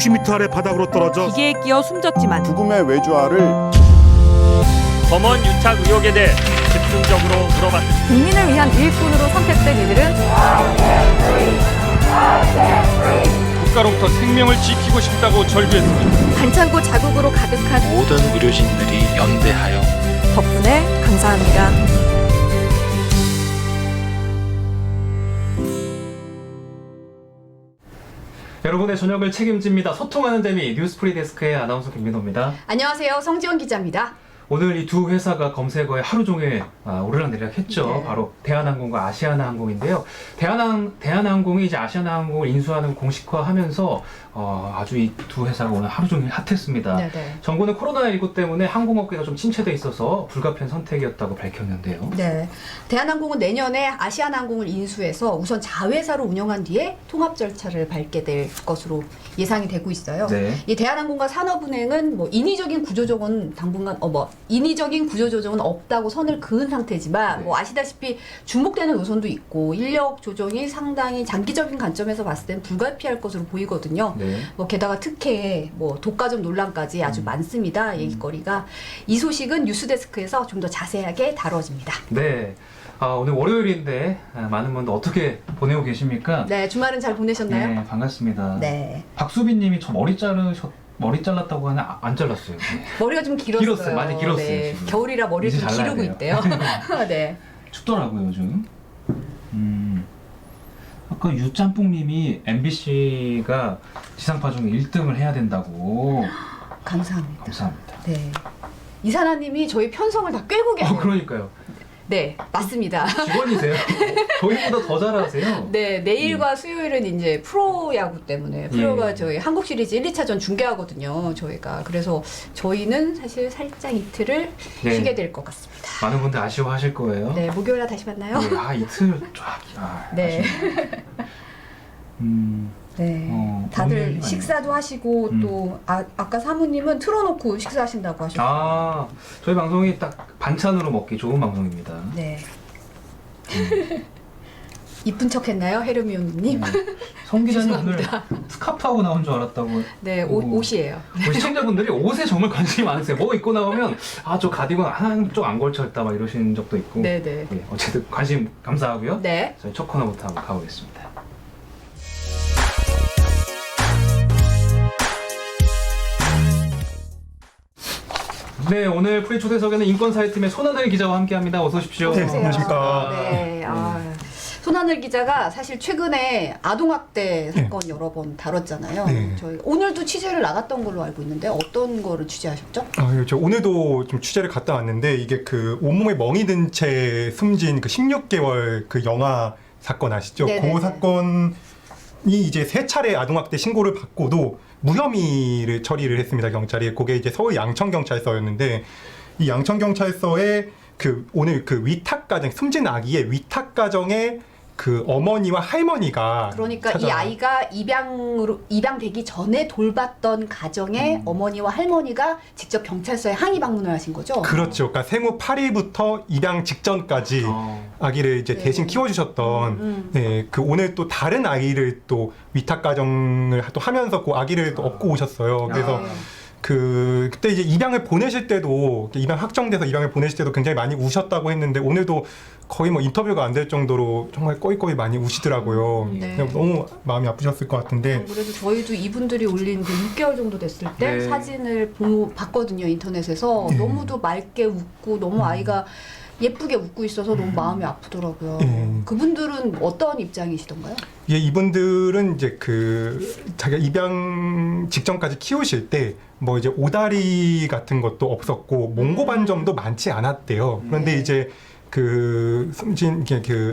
160m 아래 바닥으로 떨어져 기계에 끼어 숨졌지만 죽음의 외주화를 검언 유착 의혹에 대해 집중적으로 물어봤습니다. 국민을 위한 일꾼으로 선택된 이들은 국가로부터 생명을 지키고 싶다고 절규했습니다. 반창고 자국으로 가득한 모든 의료진들이 연대하여 덕분에 감사합니다. 여러분의 저녁을 책임집니다. 소통하는 재미 뉴스프리 데스크의 아나운서 김민호입니다. 안녕하세요. 성지원 기자입니다. 오늘 이 두 회사가 검색어에 하루 종일 오르락내리락 했죠. 네. 바로 대한항공과 아시아나항공인데요. 대한항공이 이제 아시아나항공을 인수하는 공식화하면서 아주 이 두 회사가 오늘 하루 종일 핫했습니다. 네네. 정부는 코로나19 때문에 항공업계가 좀 침체돼 있어서 불가피한 선택이었다고 밝혔는데요. 네. 대한항공은 내년에 아시아나항공을 인수해서 우선 자회사로 운영한 뒤에 통합 절차를 밟게 될 것으로 예상이 되고 있어요. 네. 이 대한항공과 산업은행은 인위적인 구조조정은 당분간 인위적인 구조조정은 없다고 선을 그은 상태지만 네. 아시다시피 중복되는 노선도 있고 인력 조정이 상당히 장기적인 관점에서 봤을 땐 불가피할 것으로 보이거든요. 네. 게다가 특혜, 독과점 논란까지 아주 많습니다. 얘기거리가. 이 소식은 뉴스데스크에서 좀 더 자세하게 다뤄집니다. 네. 오늘 월요일인데 많은 분들 어떻게 보내고 계십니까? 네, 주말은 잘 보내셨나요? 네, 반갑습니다. 네. 박수빈님이 저 머리 잘랐다고 하는데 안 잘랐어요. 네. 머리가 좀 길었어요. 길었어요. 많이 길었어요, 네. 지금. 겨울이라 머리를 이제 좀 잘라야 기르고 돼요. 있대요. 네. 춥더라고요 요즘. 아까 유짬뽕님이 MBC가 지상파 중에 1등을 해야 된다고. 감사합니다. 감사합니다. 네. 이사나님이 저희 편성을 다 꿰고 계세요. 그러니까요. 네, 맞습니다. 직원이세요? 저희보다 더 잘하세요. 네, 내일과 수요일은 이제 프로야구 때문에 프로가 저희 한국 시리즈 1, 2차전 중계하거든요. 저희가. 그래서 저희는 사실 살짝 이틀을 네. 쉬게 될 것 같습니다. 많은 분들 아쉬워하실 거예요. 네, 목요일에 다시 만나요. 네, 이틀 쫙. 네. 네. 다들 오늘 식사도 하시고 또 아까 사모님은 틀어놓고 식사하신다고 하셨어요. 저희 방송이 딱 반찬으로 먹기 좋은 방송입니다. 네. 이쁜 척했나요, 헤르미온님? 성 기자님 오늘 죄송합니다. 스카프하고 나온 줄 알았다고. 네, 오고. 옷이에요. 우리 시청자분들이 옷에 정말 관심이 많으세요. 뭐 입고 나오면 저 가디건 한쪽 안 걸쳐있다 막 이러시는 적도 있고. 네네. 네, 어쨌든 관심 감사하고요. 네. 저희 첫 코너부터 한번 가보겠습니다. 네, 오늘 프리 초대석에는 인권사회팀의 손하늘 기자와 함께합니다. 어서 오십시오. 네, 안녕하십니까. 네. 손하늘 기자가 사실 최근에 아동학대 사건 여러 번 다뤘잖아요. 네. 저희 오늘도 취재를 나갔던 걸로 알고 있는데 어떤 거를 취재하셨죠? 저 오늘도 좀 취재를 갔다 왔는데 이게 그 온몸에 멍이 든 채 숨진 그 16개월 그 영아 사건 아시죠? 네네네. 그 사건이 이제 3차례 아동학대 신고를 받고도 무혐의를 처리를 했습니다. 경찰이. 그게 이제 서울 양천경찰서였는데 이 양천경찰서에 오늘 위탁가정, 숨진 아기의 위탁가정에 그 어머니와 할머니가 그러니까 이 아이가 입양되기 전에 돌봤던 가정의 어머니와 할머니가 직접 경찰서에 항의 방문을 하신 거죠? 그렇죠. 그러니까 생후 8일부터 입양 직전까지 아기를 이제 네. 대신 키워주셨던 그 오늘 또 다른 아이를 또 위탁 가정을 또 하면서 그 아기를 또 업고 오셨어요. 그래서 그때 이제 입양을 보내실 때도 입양 확정돼서 입양을 보내실 때도 굉장히 많이 우셨다고 했는데 오늘도 거의 인터뷰가 안 될 정도로 정말 꺼이꺼이 많이 우시더라고요. 네. 그냥 너무 마음이 아프셨을 것 같은데. 그래도 저희도 이분들이 올린 그 6개월 정도 됐을 때 네. 사진을 봤거든요, 인터넷에서. 네. 너무도 맑게 웃고 너무 아이가 예쁘게 웃고 있어서 너무 마음이 아프더라고요. 그분들은 어떤 입장이시던가요? 예, 이분들은 이제 자기가 입양 직전까지 키우실 때 이제 오다리 같은 것도 없었고 몽고 반점도 많지 않았대요. 그런데 이제 숨진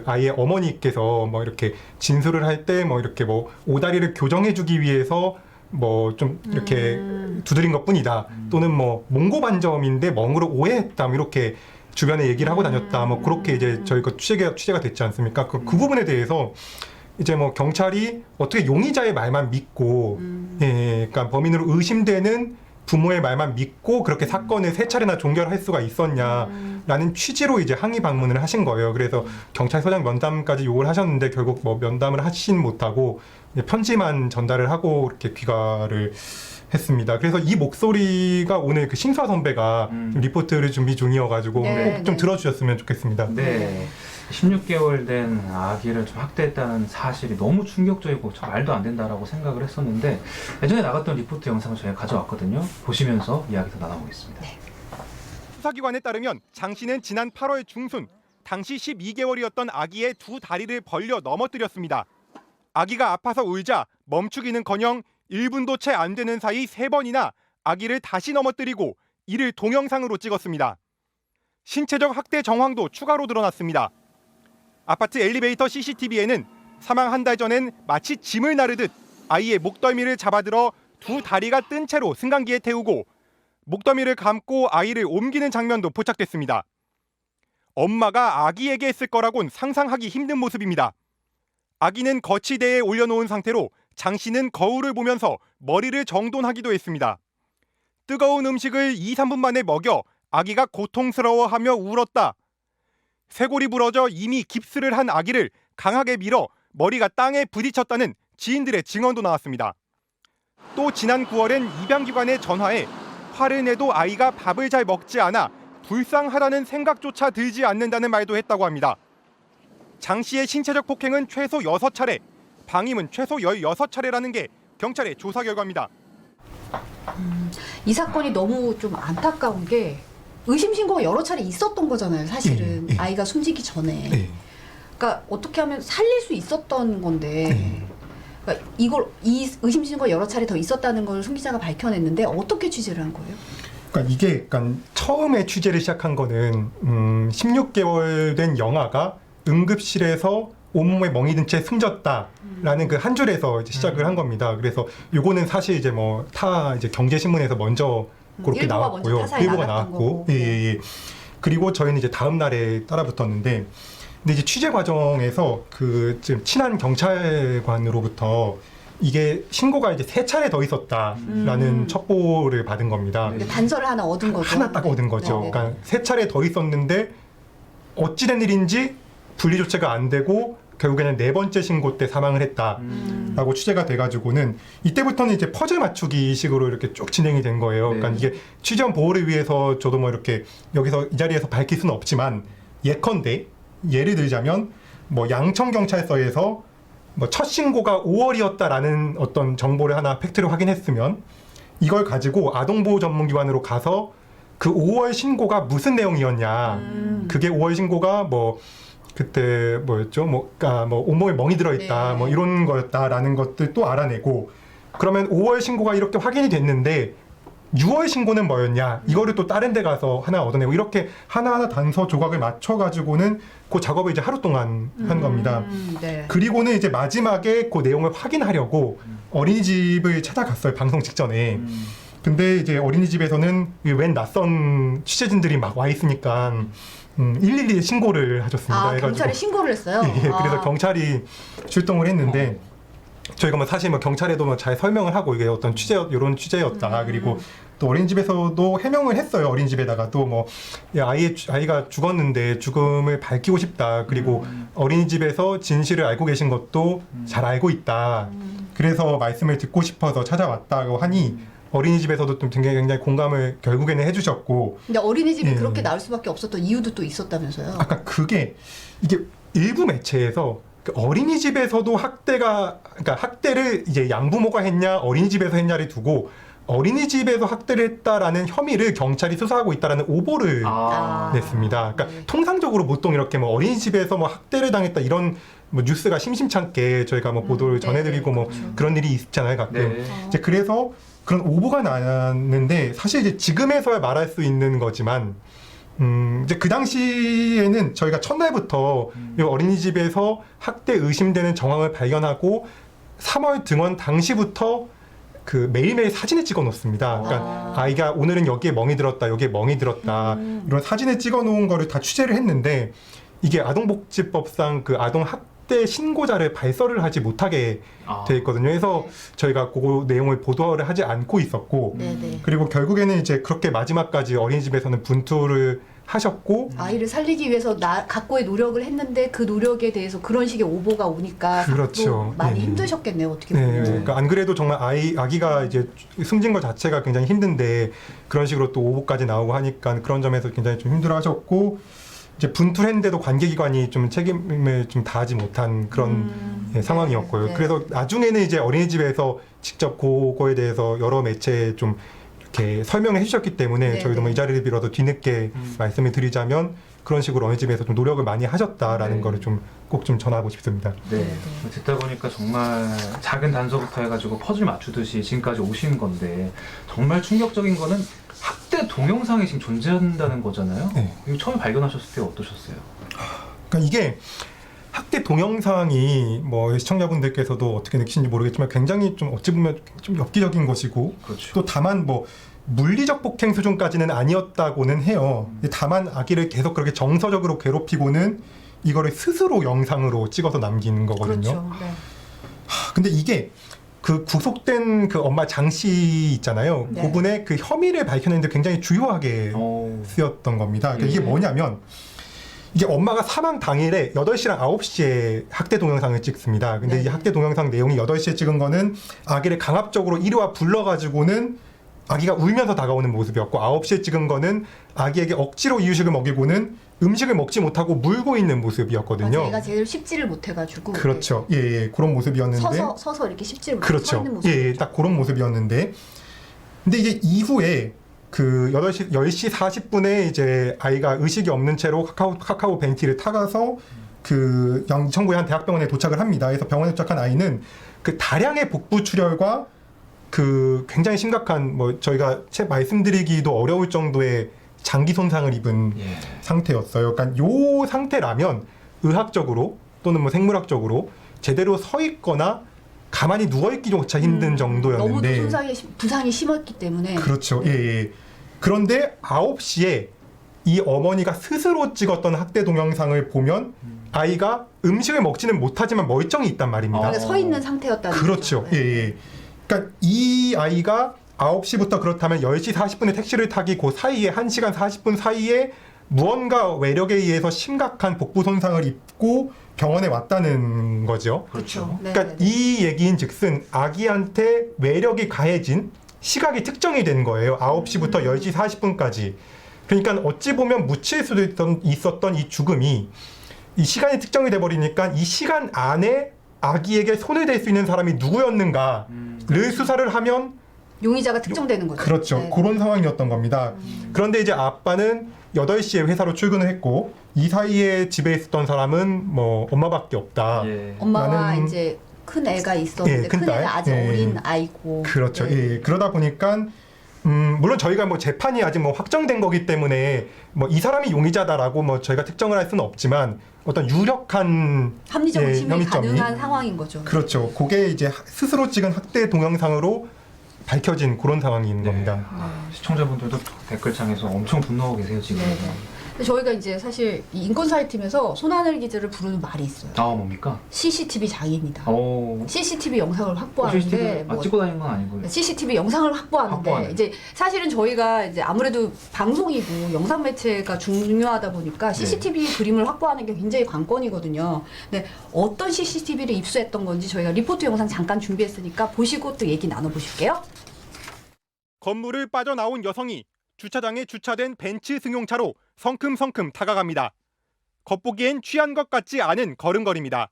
아이의 어머니께서 이렇게 진술을 할 때 이렇게 오다리를 교정해주기 위해서 좀 이렇게 두드린 것뿐이다. 또는 몽고 반점인데 멍으로 오해했다. 이렇게 주변에 얘기를 하고 다녔다. 그렇게 이제 저희가 취재가 됐지 않습니까? 그 부분에 대해서 이제 경찰이 어떻게 용의자의 말만 믿고, 그러니까 범인으로 의심되는 부모의 말만 믿고 그렇게 사건을 3차례나 종결할 수가 있었냐라는 취지로 이제 항의 방문을 하신 거예요. 그래서 경찰서장 면담까지 요구를 하셨는데 결국 뭐 면담을 하신 못하고 편지만 전달을 하고 이렇게 귀가를 했습니다. 그래서 이 목소리가 오늘 그 신수아 선배가 좀 리포트를 준비 중이어가지고 네, 꼭 좀 네. 들어주셨으면 좋겠습니다. 네. 16개월 된 아기를 좀 학대했다는 사실이 너무 충격적이고 저 말도 안 된다라고 생각을 했었는데 예전에 나갔던 리포트 영상을 저희가 가져왔거든요. 보시면서 이야기 더 나눠보겠습니다. 수사기관에 따르면 장 씨는 지난 8월 중순 당시 12개월이었던 아기의 두 다리를 벌려 넘어뜨렸습니다. 아기가 아파서 울자 멈추기는커녕 1분도 채 안 되는 사이 3번이나 아기를 다시 넘어뜨리고 이를 동영상으로 찍었습니다. 신체적 학대 정황도 추가로 드러났습니다. 아파트 엘리베이터 CCTV에는 사망 한 달 전엔 마치 짐을 나르듯 아이의 목덜미를 잡아들어 두 다리가 뜬 채로 승강기에 태우고 목덜미를 감고 아이를 옮기는 장면도 포착됐습니다. 엄마가 아기에게 했을 거라곤 상상하기 힘든 모습입니다. 아기는 거치대에 올려놓은 상태로 장 씨는 거울을 보면서 머리를 정돈하기도 했습니다. 뜨거운 음식을 2, 3분 만에 먹여 아기가 고통스러워하며 울었다. 쇄골이 부러져 이미 깁스를 한 아기를 강하게 밀어 머리가 땅에 부딪혔다는 지인들의 증언도 나왔습니다. 또 지난 9월엔 입양기관에 전화해 화를 내도 아이가 밥을 잘 먹지 않아 불쌍하다는 생각조차 들지 않는다는 말도 했다고 합니다. 장 씨의 신체적 폭행은 최소 6차례, 방임은 최소 16차례라는 게 경찰의 조사 결과입니다. 이 사건이 너무 좀 안타까운 게 의심 신고가 여러 차례 있었던 거잖아요. 사실은 예, 예. 아이가 숨지기 전에. 네. 그러니까 어떻게 하면 살릴 수 있었던 건데. 네. 그러니까 이 의심 신고가 여러 차례 더 있었다는 걸 손 기자가 밝혀냈는데 어떻게 취재를 한 거예요? 그러니까 이게 그러니까 처음에 취재를 시작한 거는 16개월 된 영아가 응급실에서 온몸에 멍이 든 채 숨졌다라는 그 한 줄에서 이제 시작을 한 겁니다. 그래서 요거는 사실 이제 뭐 이제 경제신문에서 먼저 그렇게 일부가 나왔고요. 먼저 타사에 일부가 나갔던 나왔고, 거고. 예. 그리고 저희는 이제 다음 날에 따라붙었는데, 근데 이제 취재 과정에서 그 지금 친한 경찰관으로부터 이게 신고가 이제 3차례 더 있었다라는 첩보를 받은 겁니다. 근데 단서를 하나 얻은 거죠. 하나 딱 얻은 거죠. 네, 네. 그러니까 3차례 더 있었는데 어찌된 일인지 분리 조치가 안 되고 결국에는 4번째 신고 때 사망을 했다라고 취재가 돼가지고는 이때부터는 이제 퍼즐 맞추기 식으로 이렇게 쭉 진행이 된 거예요. 네. 그러니까 이게 취재원 보호를 위해서 저도 뭐 이렇게 여기서 이 자리에서 밝힐 수는 없지만 예컨대 예를 들자면 뭐 양천경찰서에서 뭐 첫 신고가 5월이었다라는 어떤 정보를 하나 팩트를 확인했으면 이걸 가지고 아동보호 전문기관으로 가서 그 5월 신고가 무슨 내용이었냐. 그게 5월 신고가 뭐 그때 뭐였죠? 뭐 온몸에 멍이 들어있다. 네. 뭐 이런 거였다라는 것들 또 알아내고 그러면 5월 신고가 이렇게 확인이 됐는데 6월 신고는 뭐였냐? 이거를 또 다른 데 가서 하나 얻어내고 이렇게 하나하나 단서 조각을 맞춰가지고는 그 작업을 이제 하루 동안 한 겁니다. 네. 그리고는 이제 마지막에 그 내용을 확인하려고 어린이집을 찾아갔어요. 방송 직전에. 근데 이제 어린이집에서는 웬 낯선 취재진들이 막 와 있으니까 112에 신고를 하셨습니다. 아, 경찰에 신고를 했어요? 예, 그래서 아. 경찰이 출동을 했는데 저희가 뭐 사실 뭐 경찰에도 뭐 잘 설명을 하고 이게 어떤 이런 취재였다. 그리고 또 어린이집에서도 해명을 했어요. 어린이집에다가 또 뭐 아이가 죽었는데 죽음을 밝히고 싶다. 그리고 어린이집에서 진실을 알고 계신 것도 잘 알고 있다. 그래서 말씀을 듣고 싶어서 찾아왔다고 하니 어린이집에서도 좀 굉장히 공감을 결국에는 해주셨고. 근데 어린이집이 예. 그렇게 나올 수밖에 없었던 이유도 또 있었다면서요? 아까 이게 일부 매체에서 그 어린이집에서도 그러니까 학대를 이제 양부모가 했냐 어린이집에서 했냐를 두고 어린이집에서 학대를 했다라는 혐의를 경찰이 수사하고 있다라는 오보를 냈습니다. 그러니까 네. 통상적으로 보통 이렇게 뭐 어린이집에서 뭐 학대를 당했다 이런 뭐 뉴스가 심심찮게 저희가 뭐 보도를 전해드리고 뭐 그렇죠. 그런 일이 있잖아요, 가끔. 네. 이제 그래서 그런 오보가 나왔는데 사실 이제 지금에서야 말할 수 있는 거지만 이제 그 당시에는 저희가 첫날부터 이 어린이집에서 학대 의심되는 정황을 발견하고 3월 등원 당시부터 그 매일매일 사진을 찍어 놓습니다. 그러니까 아이가 오늘은 여기에 멍이 들었다, 여기에 멍이 들었다 이런 사진을 찍어 놓은 거를 다 취재를 했는데 이게 아동복지법상 그 아동 학대 신고자를 발설을 하지 못하게 돼 있거든요. 그래서 저희가 그 내용을 보도를 하지 않고 있었고 네네. 그리고 결국에는 이제 그렇게 마지막까지 어린이집에서는 분투를 하셨고 아이를 살리기 위해서 각고의 노력을 했는데 그 노력에 대해서 그런 식의 오보가 오니까 그렇죠. 또 많이 예. 힘드셨겠네요. 어떻게 네, 보면. 그러니까 안 그래도 정말 아기가 이제 숨진 것 자체가 굉장히 힘든데 그런 식으로 또 오보까지 나오고 하니까 그런 점에서 굉장히 좀 힘들어하셨고 이제 분투를 했는데도 관계기관이 좀 책임을 좀 다하지 못한 그런 예, 상황이었고요. 네. 그래서 나중에는 이제 어린이집에서 직접 그거에 대해서 여러 매체에 좀 이렇게 설명을 해주셨기 때문에 네, 저희도 뭐 네. 이 자리를 빌어서 뒤늦게 말씀을 드리자면 그런 식으로 어린이집에서 좀 노력을 많이 하셨다라는 네. 거를 좀 꼭 좀 전하고 싶습니다. 네. 듣다 보니까 정말 작은 단서부터 해가지고 퍼즐 맞추듯이 지금까지 오신 건데 정말 충격적인 거는 학대 동영상이 지금 존재한다는 거잖아요. 네. 이거 처음에 발견하셨을 때 어떠셨어요? 그러니까 이게 학대 동영상이 뭐 시청자분들께서도 어떻게 느끼신지 모르겠지만 굉장히 좀 어찌 보면 좀 엽기적인 것이고 그렇죠. 또 다만 뭐 물리적 폭행 수준까지는 아니었다고는 해요. 다만 아기를 계속 그렇게 정서적으로 괴롭히고는 이거를 스스로 영상으로 찍어서 남기는 거거든요. 그렇죠. 네. 근데 이게 그 구속된 그 엄마 장 씨 있잖아요. 네. 그분의 그 혐의를 밝혀내는데 굉장히 주요하게 쓰였던 겁니다. 그러니까 이게 뭐냐면 이게 엄마가 사망 당일에 8시랑 9시에 학대 동영상을 찍습니다. 근데 네. 이 학대 동영상 내용이 8시에 찍은 거는 아기를 강압적으로 이리 와 불러가지고는 아기가 울면서 다가오는 모습이었고 9시에 찍은 거는 아기에게 억지로 이유식을 먹이고는 음식을 먹지 못하고 물고 있는 모습이었거든요. 얘가 제대로 씹지를 못해가지고 그렇죠. 예, 그런 모습이었는데 서서 이렇게 씹지를 못하고 서 그렇죠. 있는 모습. 예, 딱 그런 모습이었는데 근데 이제 이후에 그 10시 40분에 이제 아이가 의식이 없는 채로 카카오 벤티를 타가서 그 청구의 한 대학병원에 도착을 합니다. 그래서 병원에 도착한 아이는 그 다량의 복부 출혈과 그 굉장히 심각한 뭐 저희가 말씀드리기도 어려울 정도의 장기 손상을 입은 상태였어요. 그러니까 요 상태라면 의학적으로 또는 뭐 생물학적으로 제대로 서 있거나 가만히 누워 있기조차 힘든 정도였는데 너무 부상이 심했기 때문에 그렇죠. 예. 그런데 9시에 이 어머니가 스스로 찍었던 학대 동영상을 보면 아이가 음식을 먹지는 못하지만 멀쩡히 있단 말입니다. 그러니까 서 있는 상태였다는 그렇죠. 거죠. 예. 그러니까 이 아이가 9시부터 그렇다면 10시 40분에 택시를 타기 그 사이에 1시간 40분 사이에 무언가 외력에 의해서 심각한 복부 손상을 입고 병원에 왔다는 거죠. 그렇죠. 그러니까 이 얘기인 즉슨 아기한테 외력이 가해진 시각이 특정이 된 거예요. 9시부터 10시 40분까지. 그러니까 어찌 보면 묻힐 수도 있었던 이 죽음이 이 시간이 특정이 돼버리니까 이 시간 안에 아기에게 손을 댈 수 있는 사람이 누구였는가를 수사를 하면 용의자가 특정되는 거죠. 그렇죠. 네. 그런 상황이었던 겁니다. 그런데 이제 아빠는 8시에 회사로 출근을 했고 이 사이에 집에 있었던 사람은 뭐 엄마밖에 없다. 엄마와 나는- 이제 큰 애가 있었는데 예, 큰 큰딸. 애가 아직 예. 어린 아이고. 그렇죠. 네. 예. 그러다 보니까 물론 저희가 뭐 재판이 아직 뭐 확정된 거기 때문에 뭐 이 사람이 용의자다라고 뭐 저희가 특정을 할 수는 없지만 어떤 유력한 합리적 예, 의심이 혐의점이 가능한 상황인 거죠. 그렇죠. 그게 이제 스스로 찍은 학대 동영상으로 밝혀진 그런 상황인 겁니다. 시청자분들도 댓글창에서 엄청 분노하고 계세요 지금. 네. 근데 저희가 이제 사실 이 인권사회팀에서 손하늘 기자를 부르는 말이 있어요. 뭡니까? CCTV 장입니다. CCTV 영상을 확보하는데 CCTV 찍고 다니는 건 아니고요. CCTV 영상을 확보하는데 이제 사실은 저희가 이제 아무래도 방송이고 영상 매체가 중요하다 보니까 CCTV 그림을 확보하는 게 굉장히 관건이거든요. 근데 어떤 CCTV를 입수했던 건지 저희가 리포트 영상 잠깐 준비했으니까 보시고 또 얘기 나눠보실게요. 건물을 빠져나온 여성이 주차장에 주차된 벤츠 승용차로 성큼성큼 다가갑니다. 겉보기엔 취한 것 같지 않은 걸음걸이입니다.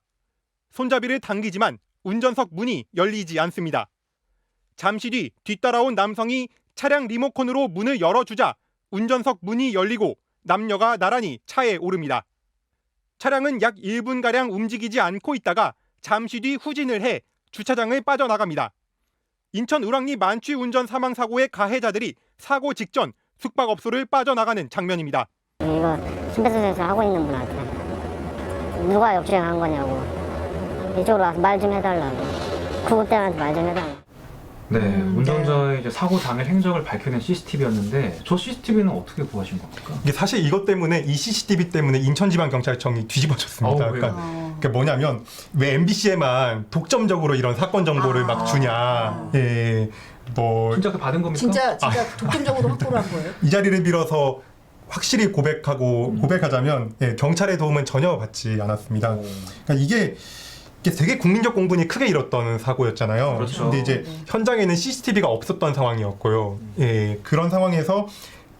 손잡이를 당기지만 운전석 문이 열리지 않습니다. 잠시 뒤 뒤따라온 남성이 차량 리모컨으로 문을 열어주자 운전석 문이 열리고 남녀가 나란히 차에 오릅니다. 차량은 약 1분가량 움직이지 않고 있다가 잠시 뒤 후진을 해 주차장을 빠져나갑니다. 인천 을왕리 만취 운전 사망 사고의 가해자들이 사고 직전 숙박업소를 빠져나가는 장면입니다. 이거 심폐소생술 하고 있는 분한테 누가 역주행한 거냐고 이쪽으로 와서 말 좀 해달라고 구급대한테 말 좀 해달라고. 네, 운전자의 이제 사고 당일 행적을 밝혀낸 CCTV였는데 저 CCTV는 어떻게 구하신 겁니까? 이게 사실 이것 때문에 이 CCTV 때문에 인천지방경찰청이 뒤집어졌습니다. 왜요? 그러니까 그게 뭐냐면 왜 MBC에만 독점적으로 이런 사건 정보를 막 주냐. 예. 뭐 진짜 그 받은 겁니까? 진짜 독점적으로 확보를 한 거예요? 이 자리를 빌어서 확실히 고백하자면 예, 경찰의 도움은 전혀 받지 않았습니다. 그러니까 이게 되게 국민적 공분이 크게 일었던 사고였잖아요. 그렇죠. 근데 이제 현장에는 CCTV가 없었던 상황이었고요. 예, 그런 상황에서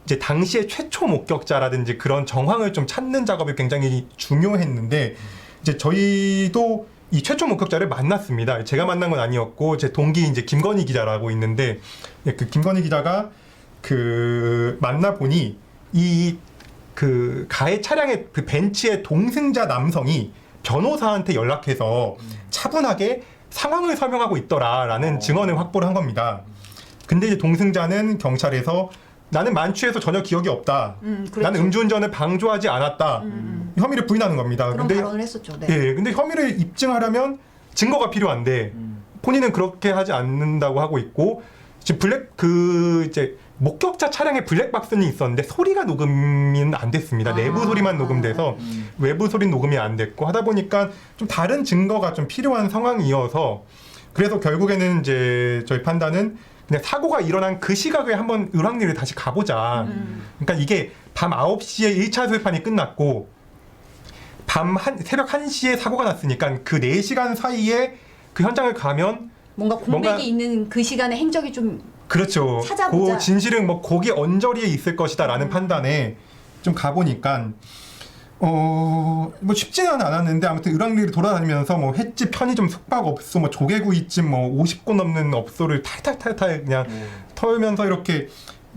이제 당시에 최초 목격자라든지 그런 정황을 좀 찾는 작업이 굉장히 중요했는데 이제 저희도 이 최초 목격자를 만났습니다. 제가 만난 건 아니었고 제 동기 이제 김건희 기자라고 있는데 예, 그 김건희 기자가 그 만나 보니 이 그 가해 차량의 그 벤츠의 동승자 남성이 변호사한테 연락해서 차분하게 상황을 설명하고 있더라라는 증언을 확보를 한 겁니다. 근데 이제 동승자는 경찰에서 나는 만취해서 전혀 기억이 없다. 그랬죠. 나는 음주운전을 방조하지 않았다. 혐의를 부인하는 겁니다. 그런 근데 발언을 했었죠. 네. 예, 근데 혐의를 입증하려면 증거가 필요한데 본인은 그렇게 하지 않는다고 하고 있고 지금 이제 목격자 차량에 블랙박스는 있었는데 소리가 녹음은 안 됐습니다. 내부 소리만 녹음돼서 외부 소리는 녹음이 안 됐고 하다 보니까 좀 다른 증거가 좀 필요한 상황이어서 그래서 결국에는 이제 저희 판단은 그냥 사고가 일어난 그 시각에 한번 을왕리를 다시 가보자. 그러니까 이게 밤 9시에 1차 수배판이 끝났고 새벽 1시에 사고가 났으니까 그 4시간 사이에 그 현장을 가면 뭔가 공백이 있는 그 시간에 행적이 좀 그렇죠. 찾아보자. 그 진실은 뭐 거기 언저리에 있을 것이다라는 판단에 좀 가보니까 뭐 쉽지는 않았는데 아무튼 을왕리를 돌아다니면서 뭐 횟집, 편의점, 숙박업소, 뭐 조개구이집 뭐 50곳 넘는 업소를 탈탈탈탈 그냥 털면서 이렇게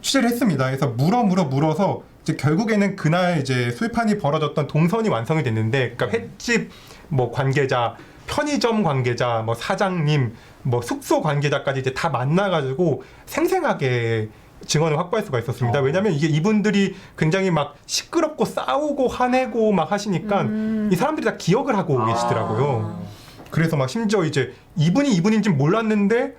취재를 했습니다. 그래서 물어서 이제 결국에는 그날 이제 수배판이 벌어졌던 동선이 완성이 됐는데, 그러니까 횟집 뭐 관계자, 편의점 관계자, 뭐 사장님, 뭐 숙소 관계자까지 이제 다 만나가지고 생생하게 증언을 확보할 수가 있었습니다. 왜냐하면 이게 이분들이 굉장히 막 시끄럽고 싸우고 화내고 막 하시니까 이 사람들이 다 기억을 하고 계시더라고요. 그래서 막 심지어 이제 이분인지 몰랐는데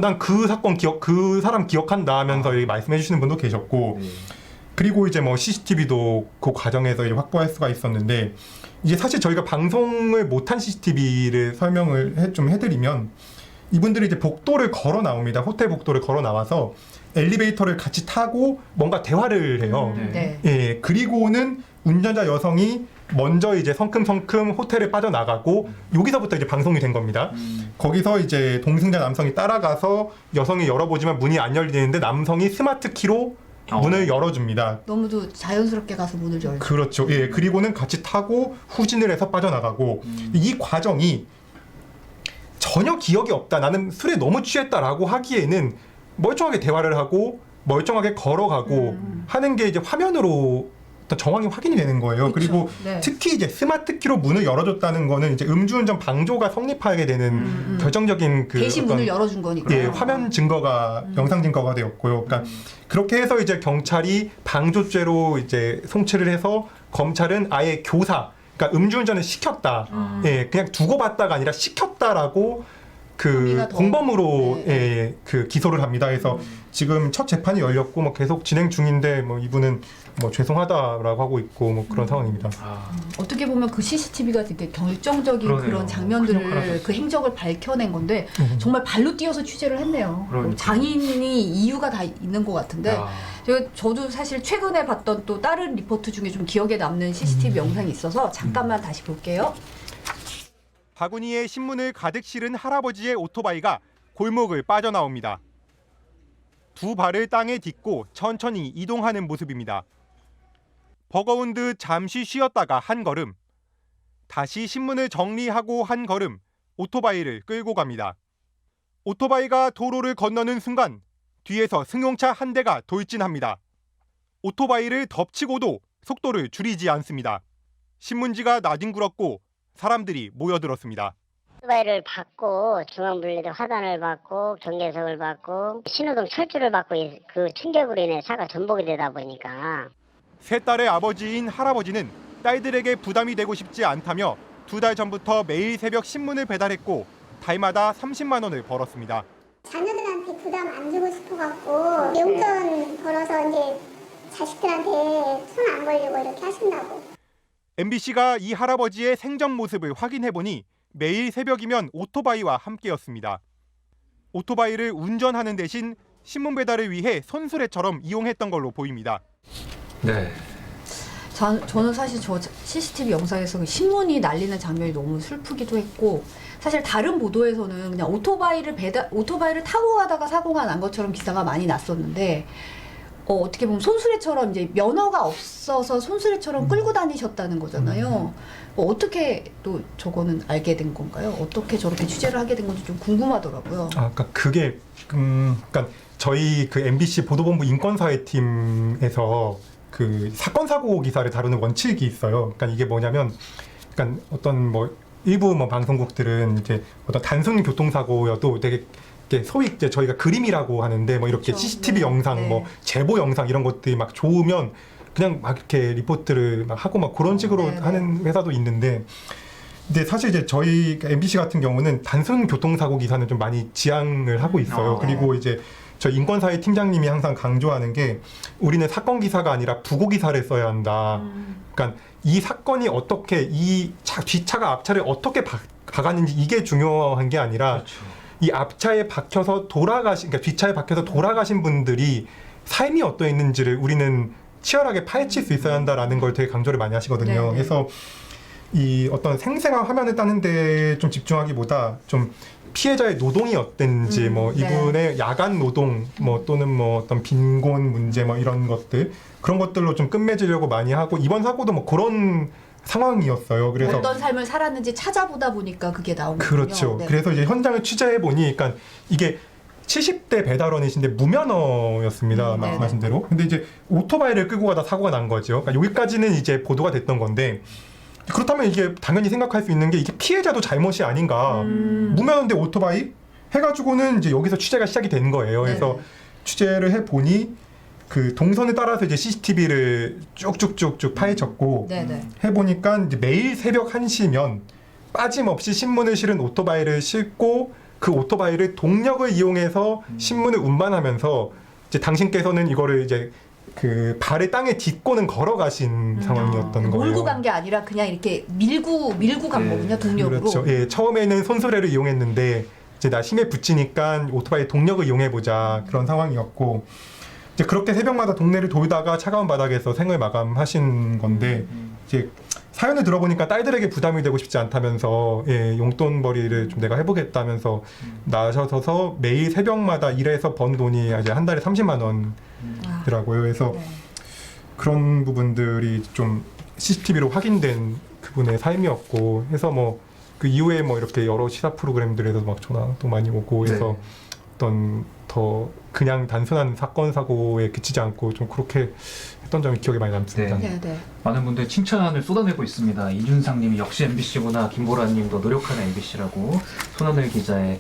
난 그 사건 그 사람 기억한다 하면서 여기 말씀해 주시는 분도 계셨고 그리고 이제 뭐 CCTV도 그 과정에서 이제 확보할 수가 있었는데 이게 사실 저희가 방송을 못한 CCTV를 설명을 좀 해드리면 이분들이 이제 복도를 걸어 나옵니다. 호텔 복도를 걸어 나와서 엘리베이터를 같이 타고 뭔가 대화를 해요. 네. 예, 그리고는 운전자 여성이 먼저 이제 성큼성큼 호텔에 빠져나가고 여기서부터 이제 방송이 된 겁니다. 거기서 이제 동승자 남성이 따라가서 여성이 열어보지만 문이 안 열리는데 남성이 스마트 키로 문을 열어줍니다. 너무도 자연스럽게 가서 문을 열죠. 그렇죠. 예, 그리고는 같이 타고 후진을 해서 빠져나가고 이 과정이 전혀 기억이 없다. 나는 술에 너무 취했다라고 하기에는 멀쩡하게 대화를 하고 멀쩡하게 걸어가고 하는 게 이제 화면으로 어떤 정황이 확인이 되는 거예요. 그쵸. 그리고 네. 특히 이제 스마트 키로 문을 열어줬다는 거는 이제 음주운전 방조가 성립하게 되는 결정적인 그 대신 어떤 문을 열어준 거니까. 예, 화면 증거가 영상 증거가 되었고요. 그러니까 그렇게 해서 이제 경찰이 방조죄로 이제 송치를 해서 검찰은 아예 교사, 그러니까 음주운전을 시켰다. 예, 그냥 두고 봤다가 아니라 시켰다라고 그 혐의가 더- 공범으로 네. 예, 그 기소를 합니다. 그래서 지금 첫 재판이 열렸고 뭐 계속 진행 중인데 뭐 이분은 뭐 죄송하다라고 하고 있고 뭐 그런 상황입니다. 어떻게 보면 그 CCTV가 되게 결정적인 그러네요. 그런 큰 역할을 장면들을 하셨어요. 그 행적을 밝혀낸 건데 정말 발로 뛰어서 취재를 했네요. 그러니까요. 장인이 이유가 다 있는 것 같은데 야. 저도 사실 최근에 봤던 또 다른 리포트 중에 좀 기억에 남는 CCTV 영상이 있어서 잠깐만 다시 볼게요. 바구니에 신문을 가득 실은 할아버지의 오토바이가 골목을 빠져나옵니다. 두 발을 땅에 딛고 천천히 이동하는 모습입니다. 버거운 듯 잠시 쉬었다가 한 걸음, 다시 신문을 정리하고 한 걸음, 오토바이를 끌고 갑니다. 오토바이가 도로를 건너는 순간 뒤에서 승용차 한 대가 돌진합니다. 오토바이를 덮치고도 속도를 줄이지 않습니다. 신문지가 나뒹굴었고 사람들이 모여들었습니다. 오토바이를 받고 중앙분리대 화단을 받고 경계석을 받고 신호등 철조를 받고 그 충격으로 인해 차가 전복이 되다 보니까 세 딸의 아버지인 할아버지는 딸들에게 부담이 되고 싶지 않다며 2달 전부터 매일 새벽 신문을 배달했고 달마다 30만 원을 벌었습니다. 자녀들한테 부담 안 주고 싶어갖고 용돈 벌어서 이제 자식들한테 손 안 벌리고 이렇게 하신다고. MBC가 이 할아버지의 생전 모습을 확인해보니 매일 새벽이면 오토바이와 함께였습니다. 오토바이를 운전하는 대신 신문 배달을 위해 손수레처럼 이용했던 걸로 보입니다. 네. 저는 사실 저 CCTV 영상에서 그 신문이 날리는 장면이 너무 슬프기도 했고, 사실 다른 보도에서는 그냥 오토바이를 타고 가다가 사고가 난 것처럼 기사가 많이 났었는데, 어떻게 보면 손수레처럼 이제 면허가 없어서 손수레처럼 끌고 다니셨다는 거잖아요. 어떻게 또 저거는 알게 된 건가요? 어떻게 저렇게 취재를 하게 된 건지 좀 궁금하더라고요. 그러니까 그게 그러니까 저희 그 MBC 보도본부 인권사회팀에서 그 사건 사고 기사를 다루는 원칙이 있어요. 그러니까 이게 뭐냐면, 그러니까 어떤 뭐 일부 뭐 방송국들은 이제 어떤 단순 교통사고여도 되게 소위 이제 저희가 그림이라고 하는데 뭐 이렇게 그렇죠. CCTV 네. 영상, 네. 뭐 제보 영상 이런 것들이 막 좋으면 그냥 막 이렇게 리포트를 막 하고 막 그런 식으로 네, 하는 회사도 있는데, 근데 사실 이제 저희 MBC 같은 경우는 단순 교통사고 기사는 좀 많이 지양을 하고 있어요. 그리고 이제 저희 인권사회 팀장님이 항상 강조하는 게, 우리는 사건 기사가 아니라 부고 기사를 써야 한다. 그러니까 이 사건이 어떻게 이 뒷차가 앞차를 어떻게 박았는지 이게 중요한 게 아니라, 그렇죠. 이 앞차에 박혀서 그러니까 뒷차에 박혀서 돌아가신 분들이 삶이 어떠했는지를 우리는 치열하게 파헤칠 수 있어야 한다라는 걸 되게 강조를 많이 하시거든요. 네네. 그래서 이 어떤 생생한 화면을 따는 데 좀 집중하기보다 좀 피해자의 노동이 어땠는지, 뭐 네. 이분의 야간 노동, 뭐 또는 뭐 어떤 빈곤 문제, 뭐 이런 것들, 그런 것들로 좀 끝맺으려고 많이 하고, 이번 사고도 뭐 그런 상황이었어요. 그래서 어떤 삶을 살았는지 찾아보다 보니까 그게 나온 거군요. 그렇죠. 네. 그래서 이제 현장을 취재해 보니, 그러니까 이게 70대 배달원이신데 무면허였습니다. 말씀하신 네네. 대로. 근데 이제 오토바이를 끌고 가다 사고가 난 거죠. 그러니까 여기까지는 이제 보도가 됐던 건데, 그렇다면 이게 당연히 생각할 수 있는 게, 이게 피해자도 잘못이 아닌가. 무면허인데 오토바이 해가지고는 이제 여기서 취재가 시작이 된 거예요. 그래서 네네. 취재를 해 보니 그 동선에 따라서 이제 CCTV를 쭉쭉쭉쭉 파헤쳤고, 네네. 해보니까 이제 매일 새벽 1시면 빠짐없이 신문을 실은 오토바이를 싣고, 그 오토바이를 동력을 이용해서 신문을 운반하면서, 이제 당신께서는 이거를 이제 그 발을 땅에 딛고는 걸어가신 상황이었던 거예요. 몰고 간 게 아니라 그냥 이렇게 밀고 간 거군요, 동력으로. 그렇죠. 예, 처음에는 손수레를 이용했는데 이제 나 힘에 붙이니까 오토바이 동력을 이용해보자, 그런 상황이었고, 이제 그렇게 새벽마다 동네를 돌다가 차가운 바닥에서 생을 마감하신 건데, 이제 사연을 들어보니까 딸들에게 부담이 되고 싶지 않다면서, 예, 용돈벌이를 좀 내가 해보겠다면서 나셔서 매일 새벽마다 일해서 번 돈이 이제 한 달에 30만 원이더라고요. 그래서 네. 그런 부분들이 좀 CCTV로 확인된 그분의 삶이었고 해서, 뭐 그 이후에 뭐 이렇게 여러 시사 프로그램들에서 막 전화도 많이 오고 해서 어떤 더 그냥 단순한 사건 사고에 그치지 않고 좀 그렇게 했던 점이 기억에 많이 남습니다. 네. 네, 네. 많은 분들 칭찬을 쏟아내고 있습니다. 이준상님이 역시 MBC구나, 김보라님도 노력하는 MBC라고, 손하늘 기자의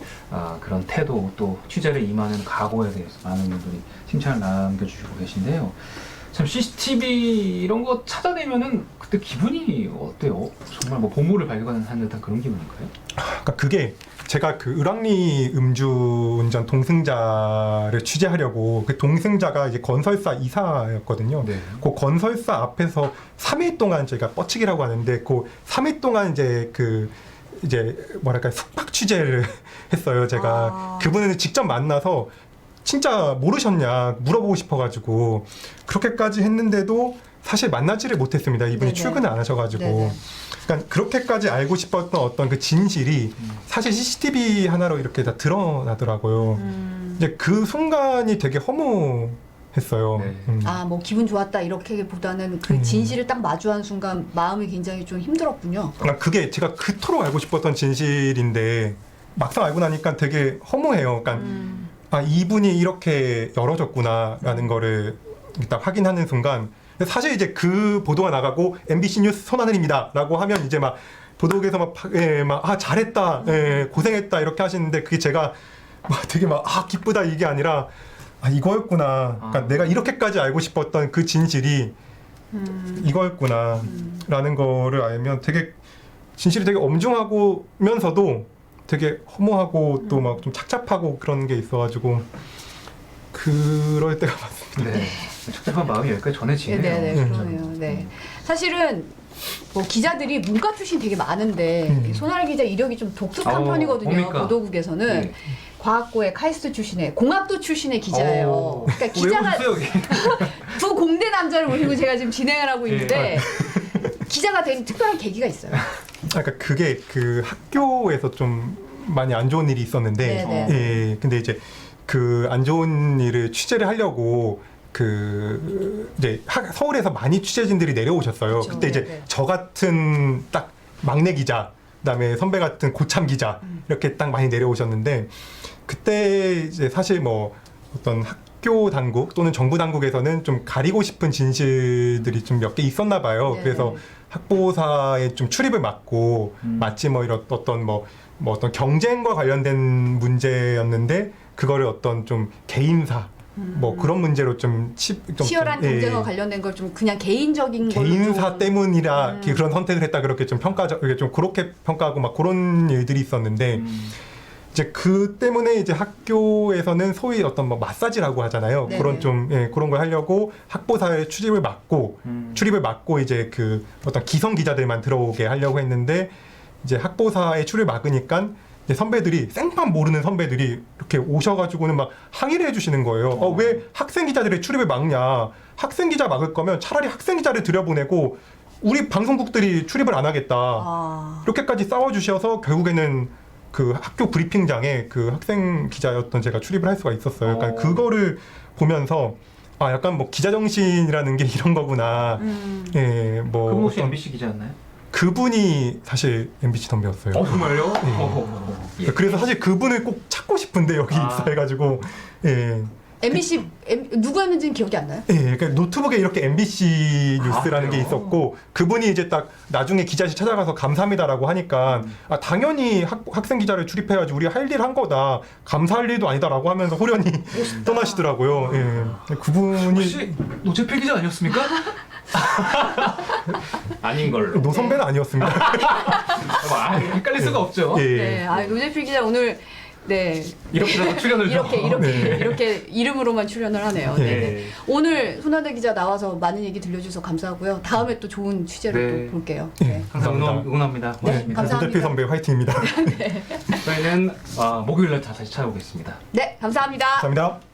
그런 태도, 또 취재를 임하는 각오에 대해서 많은 분들이 칭찬을 남겨주시고 계신데요. 참 CCTV 이런 거 찾아내면은 그때 기분이 어때요? 정말 뭐 보물을 발견하는 듯한 그런 기분인가요? 그러니까 그게 제가 그 을왕리 음주운전 동승자를 취재하려고, 그 동승자가 이제 건설사 이사였거든요. 네. 그 건설사 앞에서 3일 동안 저희가 뻗치기라고 하는데, 그 3일 동안 이제 이제 뭐랄까 숙박 취재를 했어요. 제가 그분을 직접 만나서 진짜 모르셨냐 물어보고 싶어가지고 그렇게까지 했는데도 사실 만나지를 못했습니다. 이분이 네네. 출근을 안 하셔가지고. 네네. 그러니까 그렇게까지 알고 싶었던 어떤 그 진실이 사실 CCTV 하나로 이렇게 다 드러나더라고요. 이제 그 순간이 되게 허무했어요. 네. 뭐 기분 좋았다 이렇게보다는 그 진실을 딱 마주한 순간 마음이 굉장히 좀 힘들었군요. 그러니까 그게 제가 그토록 알고 싶었던 진실인데 막상 알고 나니까 되게 허무해요. 그러니까 이분이 이렇게 열어줬구나라는 거를 일단 확인하는 순간, 사실 이제 그 보도가 나가고 MBC 뉴스 손하늘입니다라고 하면 이제 막 보도국에서 잘했다, 고생했다 이렇게 하시는데, 그게 제가 되게 기쁘다 이게 아니라 이거였구나. 그러니까 내가 이렇게까지 알고 싶었던 그 진실이 이거였구나라는 거를 알면 되게 진실이 되게 엄중하고면서도 되게 허무하고 또 막 좀 착잡하고 그런 게 있어가지고 그럴 때가 많습니다. 네. 착잡한 마음이 여기까지 전해지네요. 네, 그러네요. 네. 사실은 뭐 기자들이 문과 출신 되게 많은데 손아래 기자 이력이 좀 독특한 편이거든요. 뭡니까? 보도국에서는 네. 과학고의 카이스트 출신의 공학도 출신의 기자예요. 그러니까 기자가 두 공대 남자를 모시고 제가 지금 진행을 하고 있는데 기자가 된 특별한 계기가 있어요. 그러니까 그게 그 학교에서 좀 많이 안 좋은 일이 있었는데, 네네. 예, 근데 이제 그 안 좋은 일을 취재를 하려고 그 이제 서울에서 많이 취재진들이 내려오셨어요. 그쵸, 그때 이제 네네. 저 같은 딱 막내 기자, 그다음에 선배 같은 고참 기자 이렇게 딱 많이 내려오셨는데 그때 이제 사실 뭐 어떤 학교 당국 또는 정부 당국에서는 좀 가리고 싶은 진실들이 좀 몇 개 있었나 봐요. 네네. 그래서 학보사의 좀 출입을 막고 마치 뭐 이런 어떤 뭐 어떤 경쟁과 관련된 문제였는데 그거를 어떤 좀 개인사 뭐 그런 문제로 좀 치열한 경쟁과 관련된 걸 좀 그냥 개인적인 걸로 개인사 좀 때문이라 그런 선택을 했다 그렇게 좀 좀 그렇게 평가하고 막 그런 일들이 있었는데 이제 그 때문에 이제 학교에서는 소위 어떤 뭐 마사지라고 하잖아요. 네네. 그런 좀 그런 걸 하려고 학보사의 출입을 막고 이제 그 어떤 기성 기자들만 들어오게 하려고 했는데 이제 학보사의 출입을 막으니까 이제 선배들이 생판 모르는 선배들이 이렇게 오셔가지고는 막 항의를 해주시는 거예요. 왜 학생 기자들의 출입을 막냐? 학생 기자 막을 거면 차라리 학생 기자를 들여보내고 우리 방송국들이 출입을 안 하겠다. 이렇게까지 싸워주셔서 결국에는 그 학교 브리핑장에 그 학생 기자였던 제가 출입을 할 수가 있었어요. 그러니까 그거를 보면서 아 약간 뭐 기자 정신이라는 게 이런 거구나. 예, 뭐 그분 혹시 MBC 기자였나요? 그분이 사실 MBC 선배였어요. 정말요? 그래서 사실 그분을 꼭 찾고 싶은데 여기 입사해가지고 예. MBC 누구였는지는 기억이 안 나요? 예, 그러니까 노트북에 이렇게 MBC 뉴스라는 게 그래요? 있었고 그분이 이제 딱 나중에 기자실 찾아가서 감사합니다라고 하니까 아, 당연히 학생 기자를 출입해야지 우리가 할 일 한 거다 감사할 일도 아니다라고 하면서 호련히 떠나시더라고요. 예, 그분이 혹시 노재필 기자 아니었습니까? 아닌 걸로. 노 선배는 아니었습니다. 헷갈릴 수가 없죠. 예. 네, 노재필 기자 오늘 네 이렇게라도 출연을 이렇게 이름으로만 출연을 하네요. 네. 네. 오늘 손아래 기자 나와서 많은 얘기 들려주셔서 감사하고요. 다음에 또 좋은 취재를 또 볼게요. 네. 항상 감사합니다. 응원합니다. 고맙습니다. 감사합니다. 노대필 선배 화이팅입니다. 저희는 목요일날 다시 찾아오겠습니다. 네, 감사합니다. 감사합니다.